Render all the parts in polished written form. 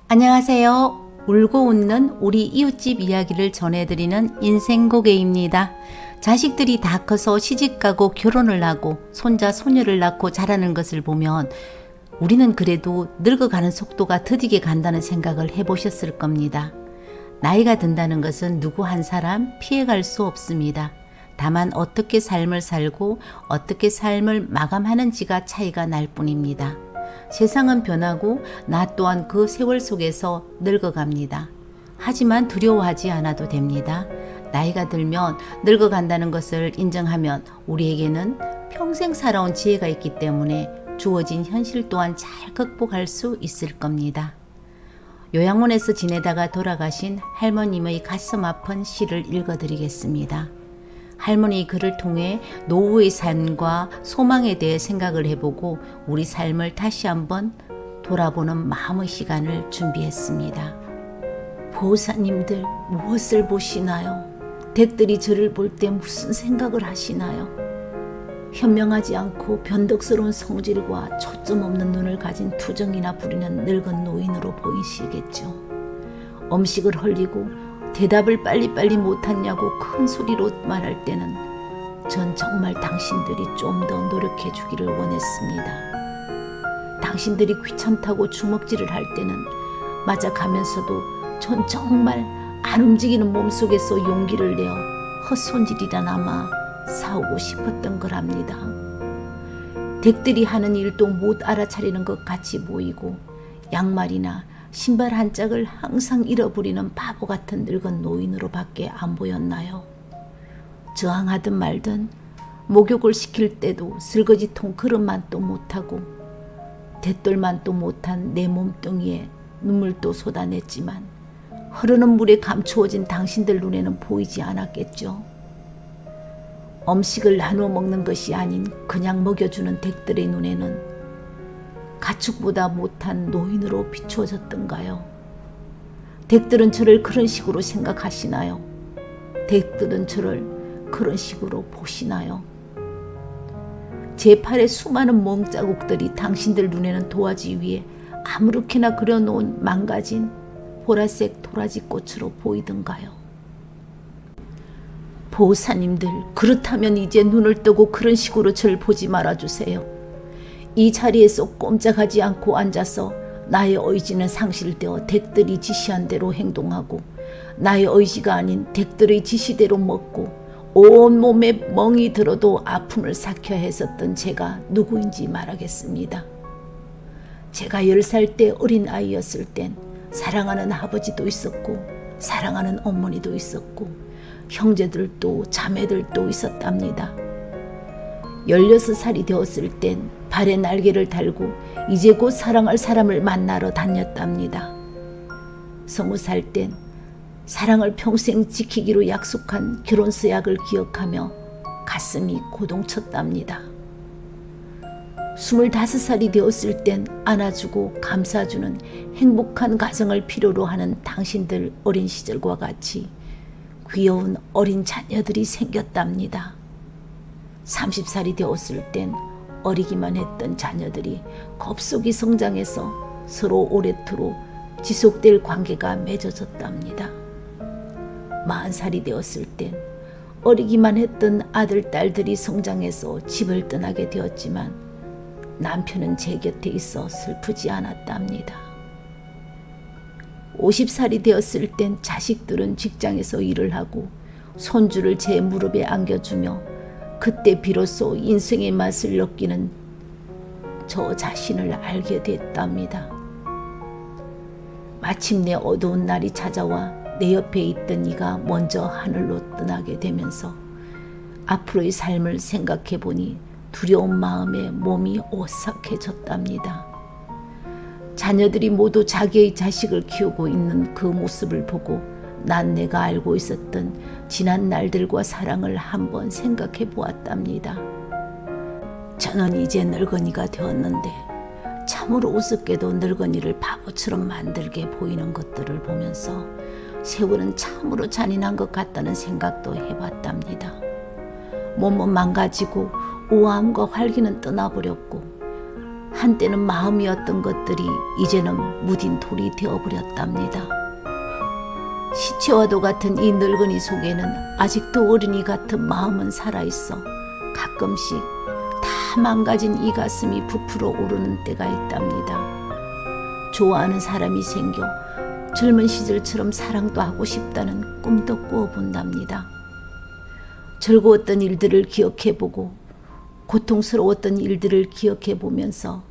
안녕하세요. 울고 웃는 우리 이웃집 이야기를 전해드리는 인생고개입니다. 자식들이 다 커서 시집가고 결혼을 하고 손자 손녀를 낳고 자라는 것을 보면 우리는 그래도 늙어가는 속도가 더디게 간다는 생각을 해보셨을 겁니다. 나이가 든다는 것은 누구 한 사람 피해갈 수 없습니다. 다만 어떻게 삶을 살고 어떻게 삶을 마감하는지가 차이가 날 뿐입니다. 세상은 변하고 나 또한 그 세월 속에서 늙어갑니다. 하지만 두려워하지 않아도 됩니다. 나이가 들면 늙어간다는 것을 인정하면 우리에게는 평생 살아온 지혜가 있기 때문에 주어진 현실 또한 잘 극복할 수 있을 겁니다. 요양원에서 지내다가 돌아가신 할머님의 가슴 아픈 시를 읽어드리겠습니다. 할머니 글을 통해 노후의 삶과 소망에 대해 생각을 해보고 우리 삶을 다시 한번 돌아보는 마음의 시간을 준비했습니다. 보호사님들 무엇을 보시나요? 댁들이 저를 볼 때 무슨 생각을 하시나요? 현명하지 않고 변덕스러운 성질과 초점 없는 눈을 가진 투정이나 부리는 늙은 노인으로 보이시겠죠. 음식을 흘리고 대답을 빨리빨리 못하냐고 큰 소리로 말할 때는 전 정말 당신들이 좀 더 노력해 주기를 원했습니다. 당신들이 귀찮다고 주먹질을 할 때는 맞아가면서도 전 정말 안 움직이는 몸속에서 용기를 내어 헛손질이라나마 사오고 싶었던 거랍니다. 댁들이 하는 일도 못 알아차리는 것 같이 보이고 양말이나 신발 한 짝을 항상 잃어버리는 바보 같은 늙은 노인으로 밖에 안 보였나요? 저항하든 말든 목욕을 시킬 때도 설거지통 그릇만도 못하고 대돌만도 못한 내 몸뚱이에 눈물도 쏟아냈지만 흐르는 물에 감추어진 당신들 눈에는 보이지 않았겠죠. 음식을 나누어 먹는 것이 아닌 그냥 먹여주는 댁들의 눈에는 가축보다 못한 노인으로 비추어졌던가요? 댁들은 저를 그런 식으로 생각하시나요? 댁들은 저를 그런 식으로 보시나요? 제 팔에 수많은 멍자국들이 당신들 눈에는 도화지 위에 아무렇게나 그려놓은 망가진 보라색 도라지 꽃으로 보이던가요? 보호사님들, 그렇다면 이제 눈을 뜨고 그런 식으로 저를 보지 말아주세요. 이 자리에서 꼼짝하지 않고 앉아서 나의 의지는 상실되어 댁들이 지시한 대로 행동하고 나의 의지가 아닌 댁들의 지시대로 먹고 온몸에 멍이 들어도 아픔을 삭혀야 했었던 제가 누구인지 말하겠습니다. 제가 10살 때 어린 아이였을 땐 사랑하는 아버지도 있었고 사랑하는 어머니도 있었고 형제들도 자매들도 있었답니다. 16살이 되었을 땐 발에 날개를 달고 이제 곧 사랑할 사람을 만나러 다녔답니다. 20살 땐 사랑을 평생 지키기로 약속한 결혼 서약을 기억하며 가슴이 고동쳤답니다. 25살이 되었을 땐 안아주고 감싸주는 행복한 가정을 필요로 하는 당신들 어린 시절과 같이 귀여운 어린 자녀들이 생겼답니다. 30살이 되었을 땐 어리기만 했던 자녀들이 겁속이 성장해서 서로 오래도록 지속될 관계가 맺어졌답니다. 40살이 되었을 땐 어리기만 했던 아들, 딸들이 성장해서 집을 떠나게 되었지만 남편은 제 곁에 있어 슬프지 않았답니다. 50살이 되었을 땐 자식들은 직장에서 일을 하고 손주를 제 무릎에 안겨주며 그때 비로소 인생의 맛을 느끼는 저 자신을 알게 됐답니다. 마침내 어두운 날이 찾아와 내 옆에 있던 이가 먼저 하늘로 떠나게 되면서 앞으로의 삶을 생각해 보니 두려운 마음에 몸이 오싹해졌답니다. 자녀들이 모두 자기의 자식을 키우고 있는 그 모습을 보고 난 내가 알고 있었던 지난 날들과 사랑을 한번 생각해 보았답니다. 저는 이제 늙은이가 되었는데 참으로 우습게도 늙은이를 바보처럼 만들게 보이는 것들을 보면서 세월은 참으로 잔인한 것 같다는 생각도 해봤답니다. 몸은 망가지고 우아함과 활기는 떠나버렸고 한때는 마음이었던 것들이 이제는 묻힌 돌이 되어버렸답니다. 시체와도 같은 이 늙은이 속에는 아직도 어린이 같은 마음은 살아있어 가끔씩 다 망가진 이 가슴이 부풀어 오르는 때가 있답니다. 좋아하는 사람이 생겨 젊은 시절처럼 사랑도 하고 싶다는 꿈도 꾸어본답니다. 즐거웠던 일들을 기억해보고 고통스러웠던 일들을 기억해보면서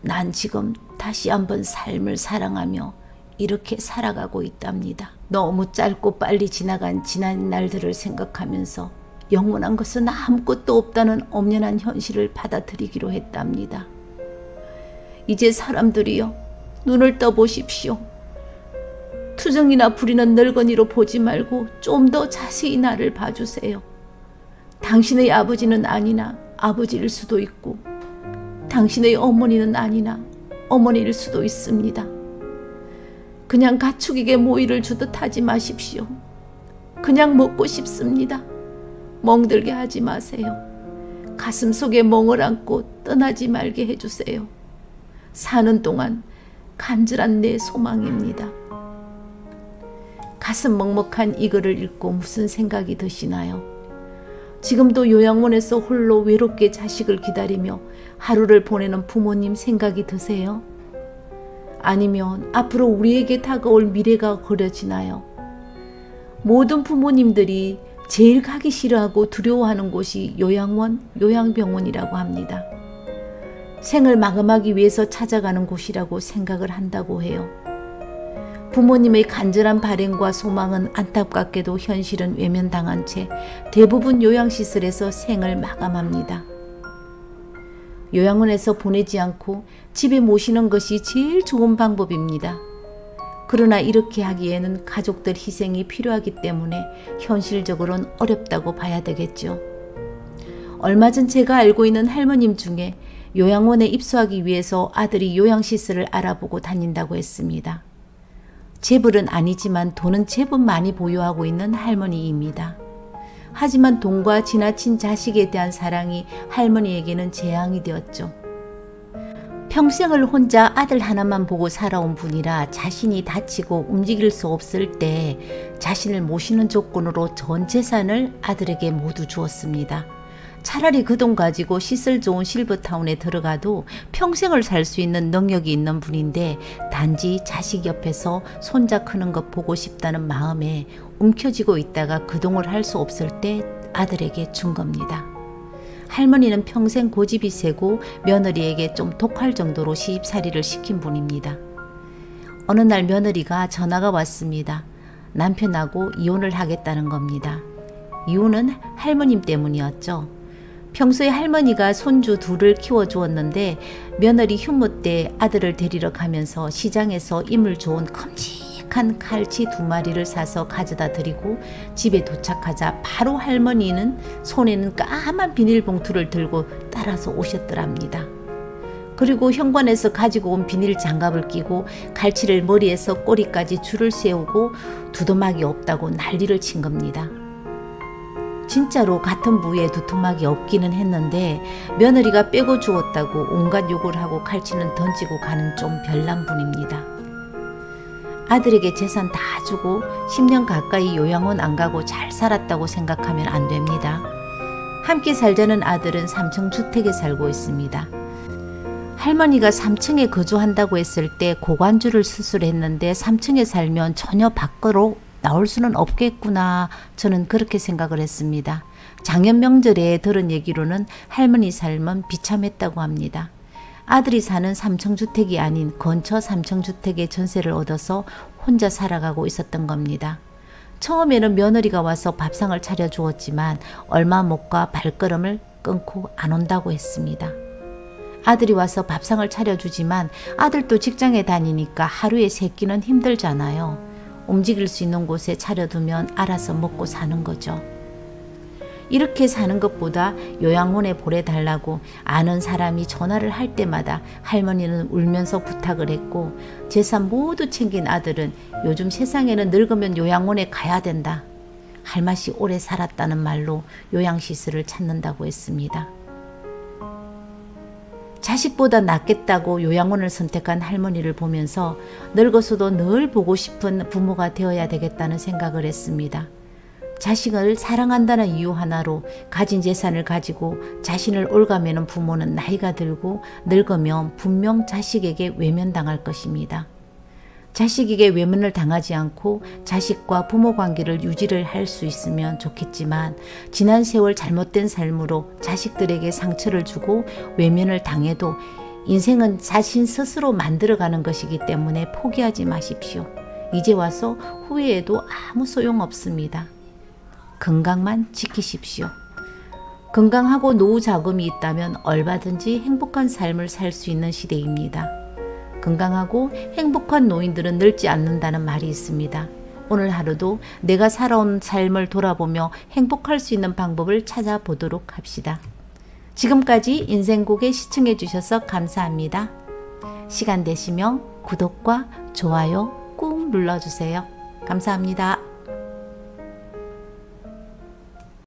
난 지금 다시 한번 삶을 사랑하며 이렇게 살아가고 있답니다. 너무 짧고 빨리 지나간 지난 날들을 생각하면서 영원한 것은 아무것도 없다는 엄연한 현실을 받아들이기로 했답니다. 이제 사람들이여 눈을 떠보십시오. 투정이나 부리는 늙은이로 보지 말고 좀 더 자세히 나를 봐주세요. 당신의 아버지는 아니나 아버지일 수도 있고 당신의 어머니는 아니나 어머니일 수도 있습니다. 그냥 가축에게 모이를 주듯 하지 마십시오. 그냥 먹고 싶습니다. 멍들게 하지 마세요. 가슴속에 멍을 안고 떠나지 말게 해주세요. 사는 동안 간절한 내 소망입니다. 가슴 먹먹한 이 글을 읽고 무슨 생각이 드시나요? 지금도 요양원에서 홀로 외롭게 자식을 기다리며 하루를 보내는 부모님 생각이 드세요? 아니면 앞으로 우리에게 다가올 미래가 그려지나요? 모든 부모님들이 제일 가기 싫어하고 두려워하는 곳이 요양원, 요양병원이라고 합니다. 생을 마감하기 위해서 찾아가는 곳이라고 생각을 한다고 해요. 부모님의 간절한 발행과 소망은 안타깝게도 현실은 외면당한 채 대부분 요양시설에서 생을 마감합니다. 요양원에서 보내지 않고 집에 모시는 것이 제일 좋은 방법입니다. 그러나 이렇게 하기에는 가족들 희생이 필요하기 때문에 현실적으로는 어렵다고 봐야 되겠죠. 얼마 전 제가 알고 있는 할머님 중에 요양원에 입소하기 위해서 아들이 요양시설을 알아보고 다닌다고 했습니다. 재벌은 아니지만 돈은 제법 많이 보유하고 있는 할머니입니다. 하지만 돈과 지나친 자식에 대한 사랑이 할머니에게는 재앙이 되었죠. 평생을 혼자 아들 하나만 보고 살아온 분이라 자신이 다치고 움직일 수 없을 때 자신을 모시는 조건으로 전 재산을 아들에게 모두 주었습니다. 차라리 그 돈 가지고 시설 좋은 실버타운에 들어가도 평생을 살 수 있는 능력이 있는 분인데 단지 자식 옆에서 손자 크는 것 보고 싶다는 마음에 움켜쥐고 있다가 그동을 할 수 없을 때 아들에게 준 겁니다. 할머니는 평생 고집이 세고 며느리에게 좀 독할 정도로 시집살이를 시킨 분입니다. 어느 날 며느리가 전화가 왔습니다. 남편하고 이혼을 하겠다는 겁니다. 이유는 할머님 때문이었죠. 평소에 할머니가 손주 둘을 키워주었는데 며느리 휴무 때 아들을 데리러 가면서 시장에서 이물 좋은 큼직한 갈치 2마리를 사서 가져다 드리고 집에 도착하자 바로 할머니는 손에는 까만 비닐봉투를 들고 따라서 오셨더랍니다. 그리고 현관에서 가지고 온 비닐 장갑을 끼고 갈치를 머리에서 꼬리까지 줄을 세우고 두더막이 없다고 난리를 친 겁니다. 진짜로 같은 부위에 두토막이 없기는 했는데 며느리가 빼고 주었다고 온갖 욕을 하고 갈치는 던지고 가는 좀 별난 분입니다. 아들에게 재산 다 주고 10년 가까이 요양원 안 가고 잘 살았다고 생각하면 안 됩니다. 함께 살자는 아들은 3층 주택에 살고 있습니다. 할머니가 3층에 거주한다고 했을 때 고관절을 수술했는데 3층에 살면 전혀 밖으로 나올 수는 없겠구나. 저는 그렇게 생각을 했습니다. 작년 명절에 들은 얘기로는 할머니 삶은 비참했다고 합니다. 아들이 사는 3층 주택이 아닌 근처 3층 주택에 전세를 얻어서 혼자 살아가고 있었던 겁니다. 처음에는 며느리가 와서 밥상을 차려주었지만 얼마 못 가 발걸음을 끊고 안 온다고 했습니다. 아들이 와서 밥상을 차려주지만 아들도 직장에 다니니까 하루에 3끼는 힘들잖아요. 움직일 수 있는 곳에 차려두면 알아서 먹고 사는 거죠. 이렇게 사는 것보다 요양원에 보내달라고 아는 사람이 전화를 할 때마다 할머니는 울면서 부탁을 했고 재산 모두 챙긴 아들은 요즘 세상에는 늙으면 요양원에 가야 된다. 할 맛이 오래 살았다는 말로 요양시설을 찾는다고 했습니다. 자식보다 낫겠다고 요양원을 선택한 할머니를 보면서 늙어서도 늘 보고 싶은 부모가 되어야 되겠다는 생각을 했습니다. 자식을 사랑한다는 이유 하나로 가진 재산을 가지고 자신을 올가매는 부모는 나이가 들고 늙으면 분명 자식에게 외면당할 것입니다. 자식에게 외면을 당하지 않고 자식과 부모 관계를 유지를 할 수 있으면 좋겠지만 지난 세월 잘못된 삶으로 자식들에게 상처를 주고 외면을 당해도 인생은 자신 스스로 만들어가는 것이기 때문에 포기하지 마십시오. 이제 와서 후회해도 아무 소용없습니다. 건강만 지키십시오. 건강하고 노후 자금이 있다면 얼마든지 행복한 삶을 살 수 있는 시대입니다. 건강하고 행복한 노인들은 늙지 않는다는 말이 있습니다. 오늘 하루도 내가 살아온 삶을 돌아보며 행복할 수 있는 방법을 찾아보도록 합시다. 지금까지 인생고개 시청해 주셔서 감사합니다. 시간 되시면 구독과 좋아요 꾹 눌러주세요. 감사합니다.